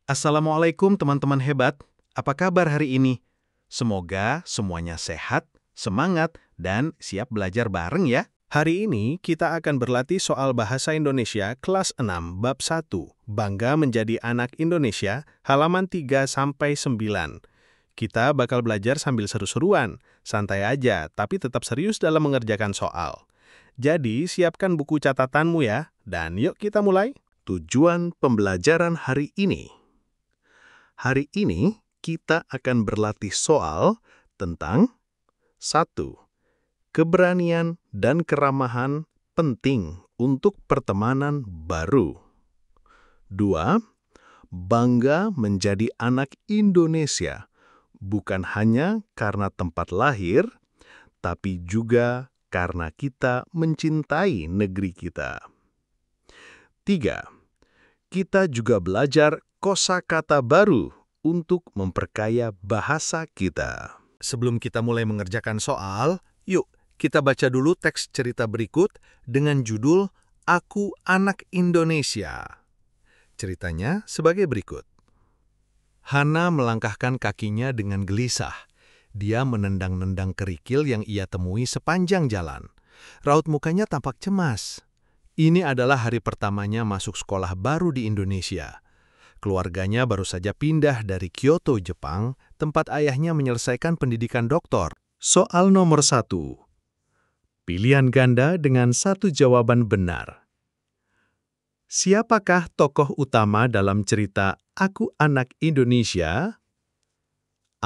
Assalamualaikum teman-teman hebat. Apa kabar hari ini? Semoga semuanya sehat, semangat, dan siap belajar bareng ya. Hari ini kita akan berlatih soal bahasa Indonesia kelas 6 bab 1, Bangga Menjadi Anak Indonesia, halaman 3-9. Kita bakal belajar sambil seru-seruan, santai aja, tapi tetap serius dalam mengerjakan soal. Jadi, siapkan buku catatanmu ya, dan yuk kita mulai. Tujuan pembelajaran hari ini. Hari ini kita akan berlatih soal tentang 1. Keberanian dan keramahan penting untuk pertemanan baru. 2. Bangga menjadi anak Indonesia, bukan hanya karena tempat lahir, tapi juga karena kita mencintai negeri kita. 3. Kita juga belajar kosakata baru untuk memperkaya bahasa kita. Sebelum kita mulai mengerjakan soal, yuk kita baca dulu teks cerita berikut dengan judul Aku Anak Indonesia. Ceritanya sebagai berikut. Hana melangkahkan kakinya dengan gelisah. Dia menendang-nendang kerikil yang ia temui sepanjang jalan. Raut mukanya tampak cemas. Ini adalah hari pertamanya masuk sekolah baru di Indonesia. Keluarganya baru saja pindah dari Kyoto, Jepang, tempat ayahnya menyelesaikan pendidikan doktor. Soal nomor 1. Pilihan ganda dengan satu jawaban benar. Siapakah tokoh utama dalam cerita Aku Anak Indonesia?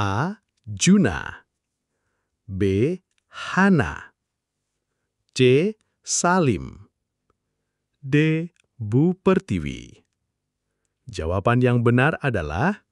A. Juna, B. Hana, C. Salim, D. Bu Pertiwi. Jawaban yang benar adalah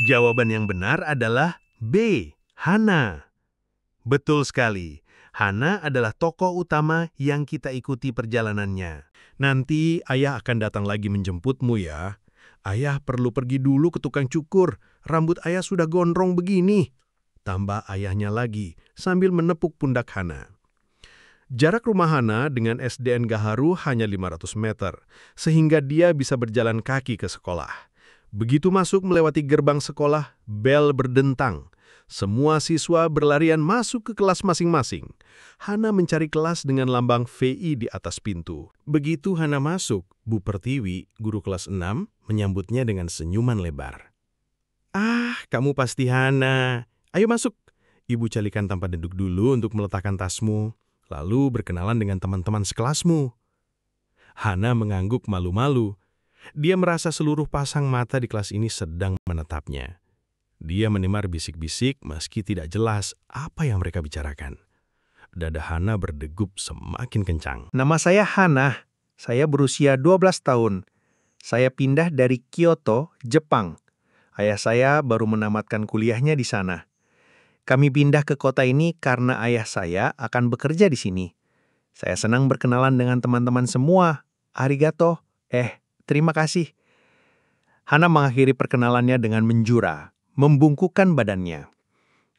Jawaban yang benar adalah B. Hana. Betul sekali. Hana adalah tokoh utama yang kita ikuti perjalanannya. Nanti ayah akan datang lagi menjemputmu ya. Ayah perlu pergi dulu ke tukang cukur. Rambut ayah sudah gondrong begini. Tambah ayahnya lagi sambil menepuk pundak Hana. Jarak rumah Hana dengan SDN Gaharu hanya 500 meter, sehingga dia bisa berjalan kaki ke sekolah. Begitu masuk melewati gerbang sekolah, bel berdentang. Semua siswa berlarian masuk ke kelas masing-masing. Hana mencari kelas dengan lambang VI di atas pintu. Begitu Hana masuk, Bu Pertiwi, guru kelas 6, menyambutnya dengan senyuman lebar. "Ah, kamu pasti Hana. Ayo masuk." Ibu calikan tanpa duduk dulu untuk meletakkan tasmu, lalu berkenalan dengan teman-teman sekelasmu. Hana mengangguk malu-malu. Dia merasa seluruh pasang mata di kelas ini sedang menatapnya. Dia mendengar bisik-bisik meski tidak jelas apa yang mereka bicarakan. Dada Hana berdegup semakin kencang. Nama saya Hana. Saya berusia 12 tahun. Saya pindah dari Kyoto, Jepang. Ayah saya baru menamatkan kuliahnya di sana. Kami pindah ke kota ini karena ayah saya akan bekerja di sini. Saya senang berkenalan dengan teman-teman semua. Arigato. Terima kasih. Hana mengakhiri perkenalannya dengan menjura, membungkukkan badannya.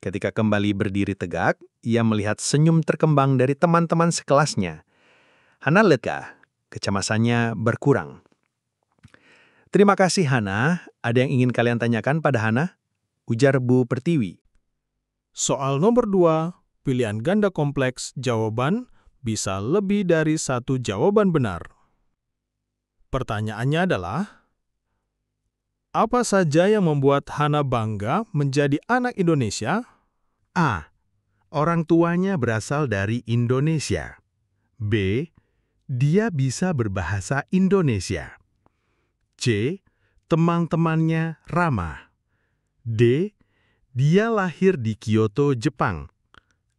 Ketika kembali berdiri tegak, ia melihat senyum terkembang dari teman-teman sekelasnya. Hana lega, kecemasannya berkurang. Terima kasih Hana. Ada yang ingin kalian tanyakan pada Hana? Ujar Bu Pertiwi. Soal nomor 2, pilihan ganda kompleks jawaban bisa lebih dari satu jawaban benar. Pertanyaannya adalah, apa saja yang membuat Hana bangga menjadi anak Indonesia? A. Orang tuanya berasal dari Indonesia. B. Dia bisa berbahasa Indonesia. C. Teman-temannya ramah. D. Dia lahir di Kyoto, Jepang.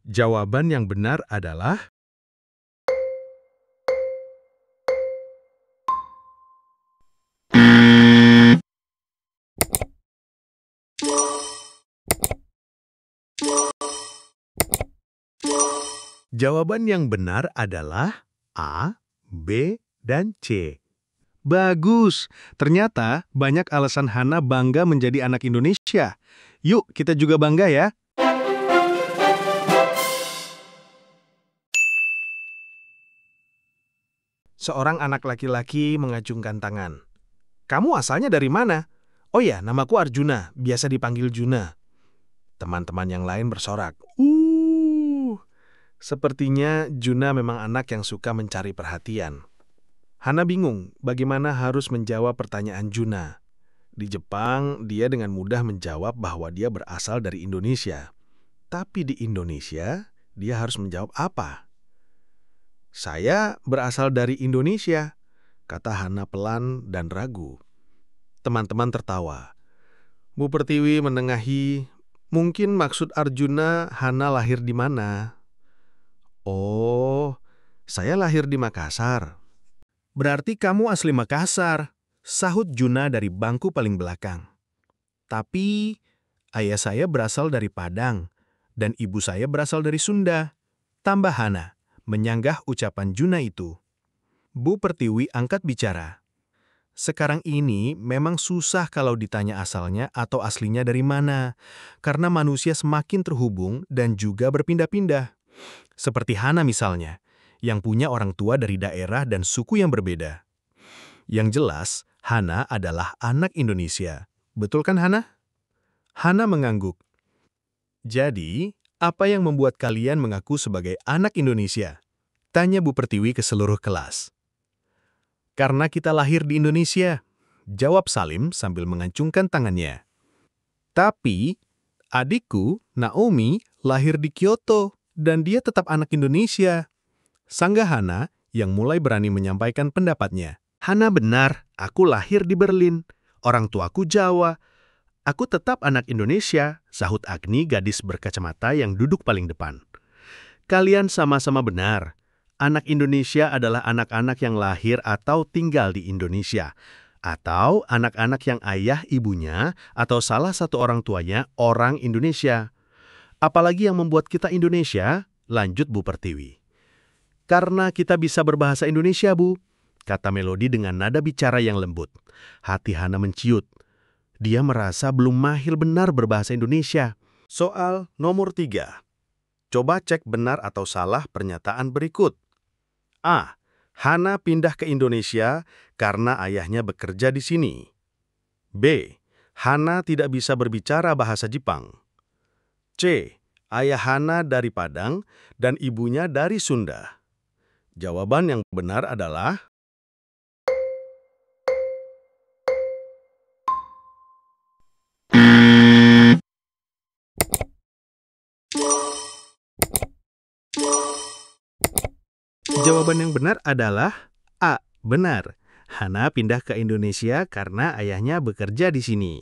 Jawaban yang benar adalah Jawaban yang benar adalah A, B, dan C. Bagus. Ternyata banyak alasan Hana bangga menjadi anak Indonesia. Yuk, kita juga bangga ya. Seorang anak laki-laki mengacungkan tangan. Kamu asalnya dari mana? Oh ya, namaku Arjuna, biasa dipanggil Juna. Teman-teman yang lain bersorak. Sepertinya Juna memang anak yang suka mencari perhatian. Hana bingung bagaimana harus menjawab pertanyaan Juna. Di Jepang, dia dengan mudah menjawab bahwa dia berasal dari Indonesia. Tapi di Indonesia, dia harus menjawab apa? Saya berasal dari Indonesia, kata Hana pelan dan ragu. Teman-teman tertawa. Bu Pertiwi menengahi, mungkin maksud Arjuna Hana lahir di mana? Oh, saya lahir di Makassar. Berarti kamu asli Makassar, sahut Juna dari bangku paling belakang. Tapi ayah saya berasal dari Padang dan ibu saya berasal dari Sunda. Tambah Hana, menyanggah ucapan Juna itu. Bu Pertiwi angkat bicara. Sekarang ini memang susah kalau ditanya asalnya atau aslinya dari mana, karena manusia semakin terhubung dan juga berpindah-pindah. Seperti Hana misalnya, yang punya orang tua dari daerah dan suku yang berbeda. Yang jelas, Hana adalah anak Indonesia. Betul kan Hana? Hana mengangguk. Jadi, apa yang membuat kalian mengaku sebagai anak Indonesia? Tanya Bu Pertiwi ke seluruh kelas. Karena kita lahir di Indonesia, jawab Salim sambil mengacungkan tangannya. Tapi, adikku, Naomi, lahir di Kyoto dan dia tetap anak Indonesia. Sanggah Hana yang mulai berani menyampaikan pendapatnya. Hana benar, aku lahir di Berlin. Orang tuaku Jawa. Aku tetap anak Indonesia, sahut Agni gadis berkacamata yang duduk paling depan. Kalian sama-sama benar. Anak Indonesia adalah anak-anak yang lahir atau tinggal di Indonesia. Atau anak-anak yang ayah ibunya atau salah satu orang tuanya orang Indonesia. Apalagi yang membuat kita Indonesia, lanjut Bu Pertiwi. Karena kita bisa berbahasa Indonesia, Bu, kata Melodi dengan nada bicara yang lembut. Hati Hana menciut. Dia merasa belum mahir benar berbahasa Indonesia. Soal nomor 3. Coba cek benar atau salah pernyataan berikut. A. Hana pindah ke Indonesia karena ayahnya bekerja di sini. B. Hana tidak bisa berbicara bahasa Jepang. C. Ayah Hana dari Padang dan ibunya dari Sunda. Jawaban yang benar adalah Jawaban yang benar adalah A. Benar. Hana pindah ke Indonesia karena ayahnya bekerja di sini.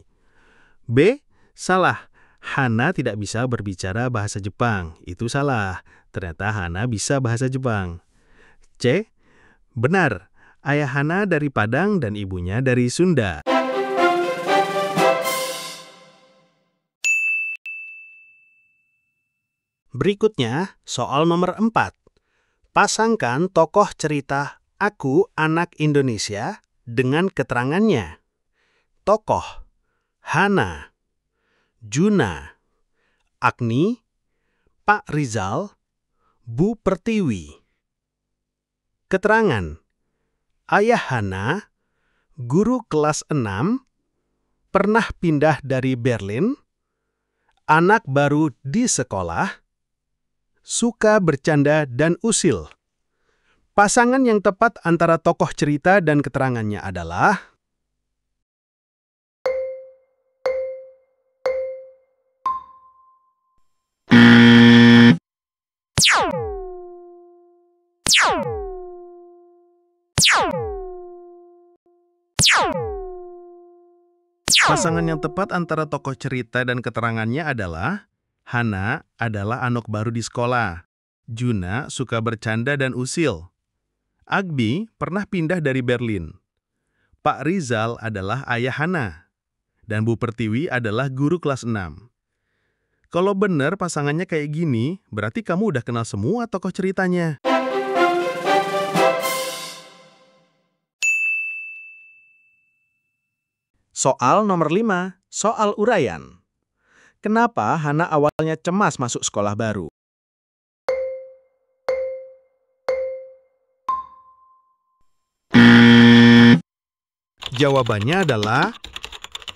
B. Salah. Hana tidak bisa berbicara bahasa Jepang. Itu salah. Ternyata Hana bisa bahasa Jepang. C. Benar. Ayah Hana dari Padang dan ibunya dari Sunda. Berikutnya, soal nomor 4. Pasangkan tokoh cerita Aku Anak Indonesia dengan keterangannya. Tokoh Hana, Juna, Agni, Pak Rizal, Bu Pertiwi. Keterangan. Ayah Hana, guru kelas 6, pernah pindah dari Berlin, anak baru di sekolah, suka bercanda dan usil. Pasangan yang tepat antara tokoh cerita dan keterangannya adalah Pasangan yang tepat antara tokoh cerita dan keterangannya adalah Hana adalah anak baru di sekolah. Juna suka bercanda dan usil. Agbi pernah pindah dari Berlin. Pak Rizal adalah ayah Hana. Dan Bu Pertiwi adalah guru kelas 6. Kalau benar pasangannya kayak gini, berarti kamu udah kenal semua tokoh ceritanya. Soal nomor 5, soal uraian. Kenapa Hana awalnya cemas masuk sekolah baru? Jawabannya adalah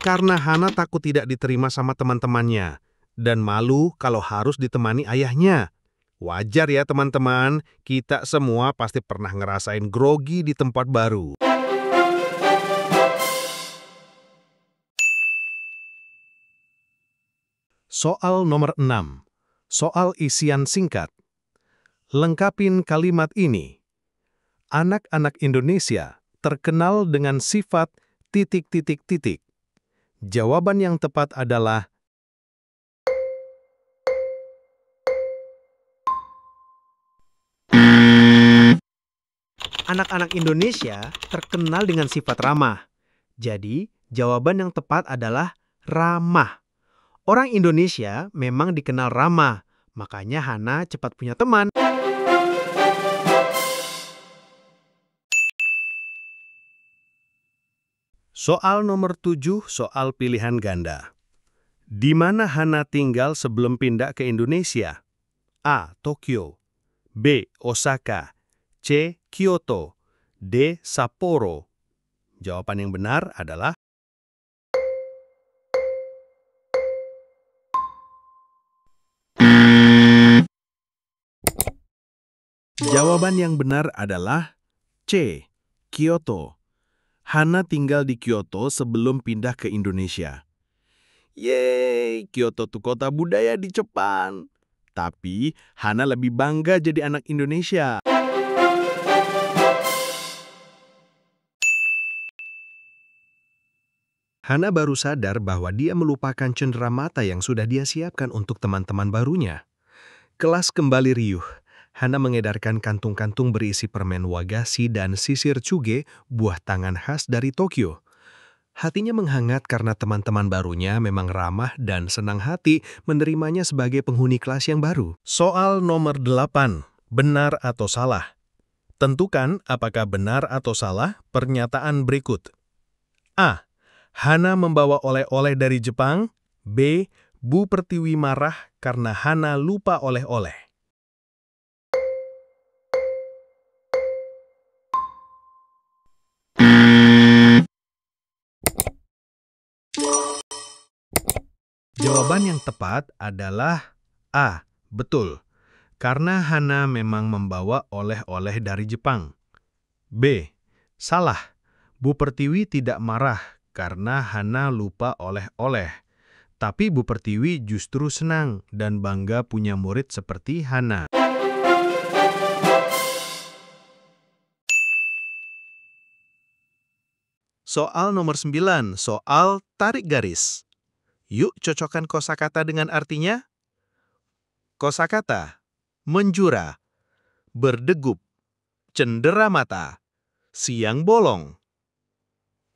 karena Hana takut tidak diterima sama teman-temannya dan malu kalau harus ditemani ayahnya. Wajar ya teman-teman, kita semua pasti pernah ngerasain grogi di tempat baru. Soal nomor 6. Soal isian singkat. Lengkapin kalimat ini. Anak-anak Indonesia terkenal dengan sifat titik-titik-titik. Jawaban yang tepat adalah Anak-anak Indonesia terkenal dengan sifat ramah. Jadi, jawaban yang tepat adalah ramah. Orang Indonesia memang dikenal ramah, makanya Hana cepat punya teman. soal nomor 7, soal pilihan ganda. Di mana Hana tinggal sebelum pindah ke Indonesia? A. Tokyo, B. Osaka, C. Kyoto, D. Sapporo. Jawaban yang benar adalah C. Kyoto. Hana tinggal di Kyoto sebelum pindah ke Indonesia. Yeay, Kyoto tuh kota budaya di Jepang. Tapi Hana lebih bangga jadi anak Indonesia. Hana baru sadar bahwa dia melupakan cenderamata yang sudah dia siapkan untuk teman-teman barunya. Kelas kembali riuh. Hana mengedarkan kantung-kantung berisi permen wagashi dan sisir chuge, buah tangan khas dari Tokyo. Hatinya menghangat karena teman-teman barunya memang ramah dan senang hati menerimanya sebagai penghuni kelas yang baru. Soal nomor 8. Benar atau salah? Tentukan apakah benar atau salah pernyataan berikut. A. Hana membawa oleh-oleh dari Jepang. B. Bu Pertiwi marah karena Hana lupa oleh-oleh. Jawaban yang tepat adalah A. Betul, karena Hana memang membawa oleh-oleh dari Jepang. B. Salah, Bu Pertiwi tidak marah karena Hana lupa oleh-oleh. Tapi Bu Pertiwi justru senang dan bangga punya murid seperti Hana. Soal nomor 9, soal tarik garis. Yuk cocokkan kosakata dengan artinya. Kosakata, menjura, berdegup, cenderamata, siang bolong.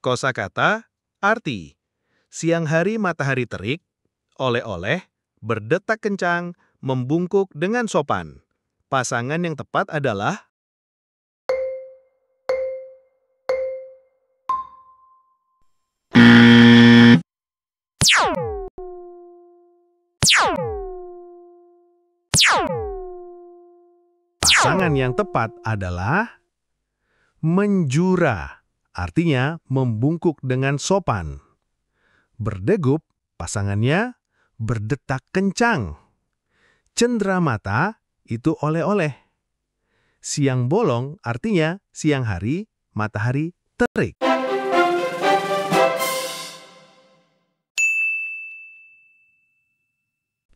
Kosakata, arti, siang hari matahari terik, oleh-oleh, berdetak kencang, membungkuk dengan sopan. Pasangan yang tepat adalah menjura, artinya membungkuk dengan sopan. Berdegup, pasangannya berdetak kencang. Cenderamata itu oleh-oleh. Siang bolong artinya siang hari, matahari terik.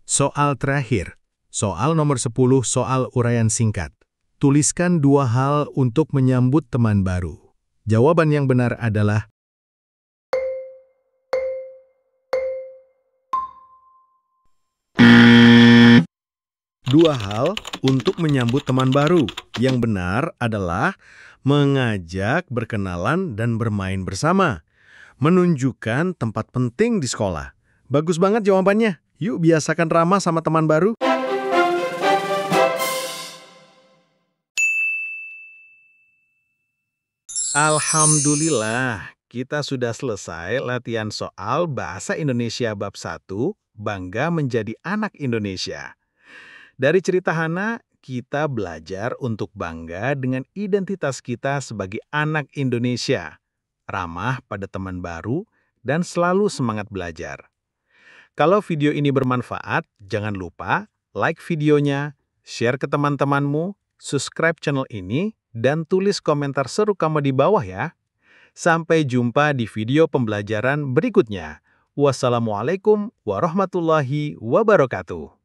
Soal terakhir, soal nomor 10, soal uraian singkat. Tuliskan 2 hal untuk menyambut teman baru. Jawaban yang benar adalah 2 hal untuk menyambut teman baru. Yang benar adalah mengajak berkenalan dan bermain bersama. Menunjukkan tempat penting di sekolah. Bagus banget jawabannya. Yuk biasakan ramah sama teman baru. Alhamdulillah, kita sudah selesai latihan soal Bahasa Indonesia bab 1, Bangga Menjadi Anak Indonesia. Dari cerita Hana, kita belajar untuk bangga dengan identitas kita sebagai anak Indonesia, ramah pada teman baru, dan selalu semangat belajar. Kalau video ini bermanfaat, jangan lupa like videonya, share ke teman-temanmu, subscribe channel ini, dan tulis komentar seru kamu di bawah ya. Sampai jumpa di video pembelajaran berikutnya. Wassalamualaikum warahmatullahi wabarakatuh.